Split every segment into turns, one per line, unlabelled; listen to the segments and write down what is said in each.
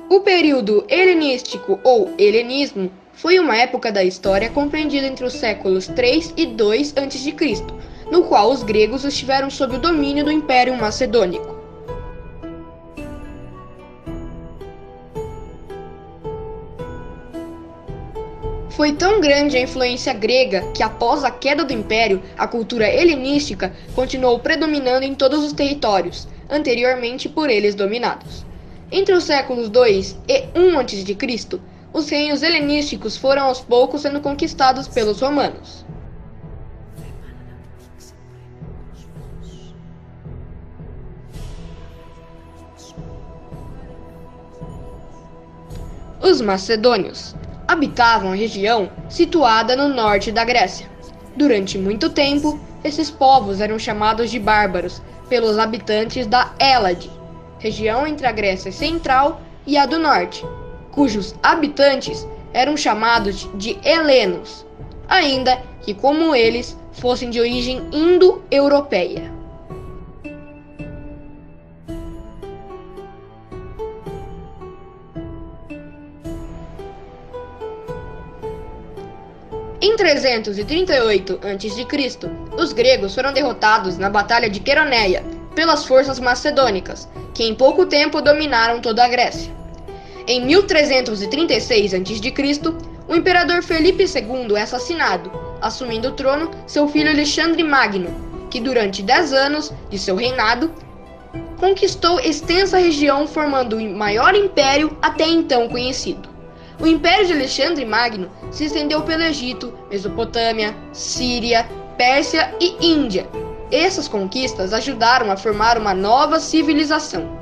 O período helenístico ou helenismo foi uma época da história compreendida entre os séculos 3 e 2 a.C., no qual os gregos estiveram sob o domínio do Império Macedônico. Foi tão grande a influência grega que, após a queda do Império, a cultura helenística continuou predominando em todos os territórios anteriormente por eles dominados. Entre os séculos 2 e 1 a.C., os reinos helenísticos foram aos poucos sendo conquistados pelos romanos. Os macedônios habitavam a região situada no norte da Grécia. Durante muito tempo, esses povos eram chamados de bárbaros pelos habitantes da Hélade, região entre a Grécia Central e a do Norte, cujos habitantes eram chamados de helenos, ainda que como eles fossem de origem indo-europeia. Em 338 a.C., os gregos foram derrotados na Batalha de Queroneia pelas forças macedônicas, que em pouco tempo dominaram toda a Grécia. Em 1336 a.C., o imperador Felipe II é assassinado, assumindo o trono seu filho Alexandre Magno, que durante 10 anos de seu reinado conquistou extensa região, formando o maior império até então conhecido. O Império de Alexandre Magno se estendeu pelo Egito, Mesopotâmia, Síria, Pérsia e Índia. Essas conquistas ajudaram a formar uma nova civilização.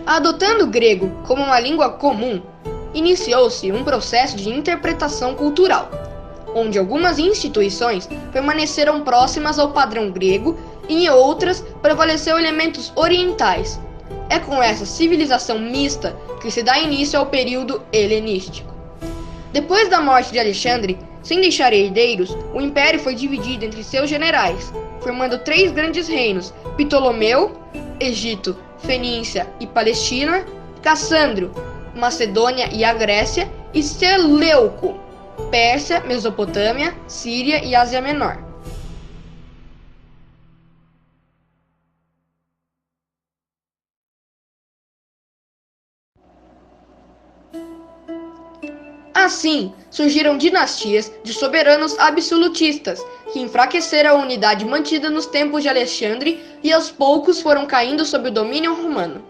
Adotando o grego como uma língua comum, iniciou-se um processo de interpretação cultural, onde algumas instituições permaneceram próximas ao padrão grego e em outras prevaleceu elementos orientais. É com essa civilização mista que se dá início ao período helenístico. Depois da morte de Alexandre, sem deixar herdeiros, o império foi dividido entre seus generais, formando 3 grandes reinos: Ptolomeu, Egito, Fenícia e Palestina; Cassandro, Macedônia e a Grécia; e Seleuco, Pérsia, Mesopotâmia, Síria e Ásia Menor. Assim, surgiram dinastias de soberanos absolutistas, que enfraqueceram a unidade mantida nos tempos de Alexandre e aos poucos foram caindo sob o domínio romano.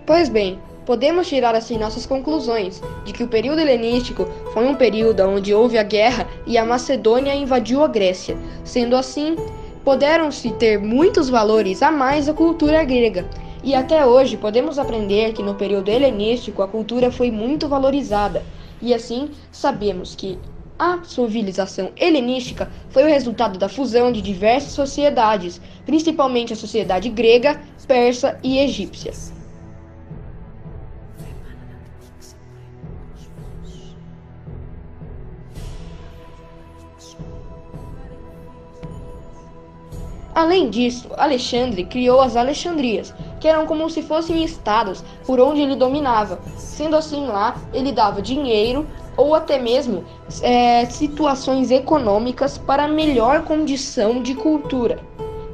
Pois bem, podemos tirar assim nossas conclusões de que o período helenístico foi um período onde houve a guerra e a Macedônia invadiu a Grécia. Sendo assim, puderam-se ter muitos valores a mais da cultura grega. E até hoje podemos aprender que no período helenístico a cultura foi muito valorizada. E assim, sabemos que a civilização helenística foi o resultado da fusão de diversas sociedades, principalmente a sociedade grega, persa e egípcia. Além disso, Alexandre criou as Alexandrias, que eram como se fossem estados por onde ele dominava. Sendo assim, lá ele dava dinheiro ou até mesmo situações econômicas para melhor condição de cultura.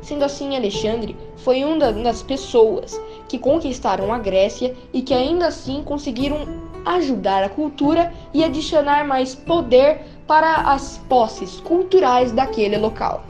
Sendo assim, Alexandre foi uma das pessoas que conquistaram a Grécia e que ainda assim conseguiram ajudar a cultura e adicionar mais poder para as posses culturais daquele local.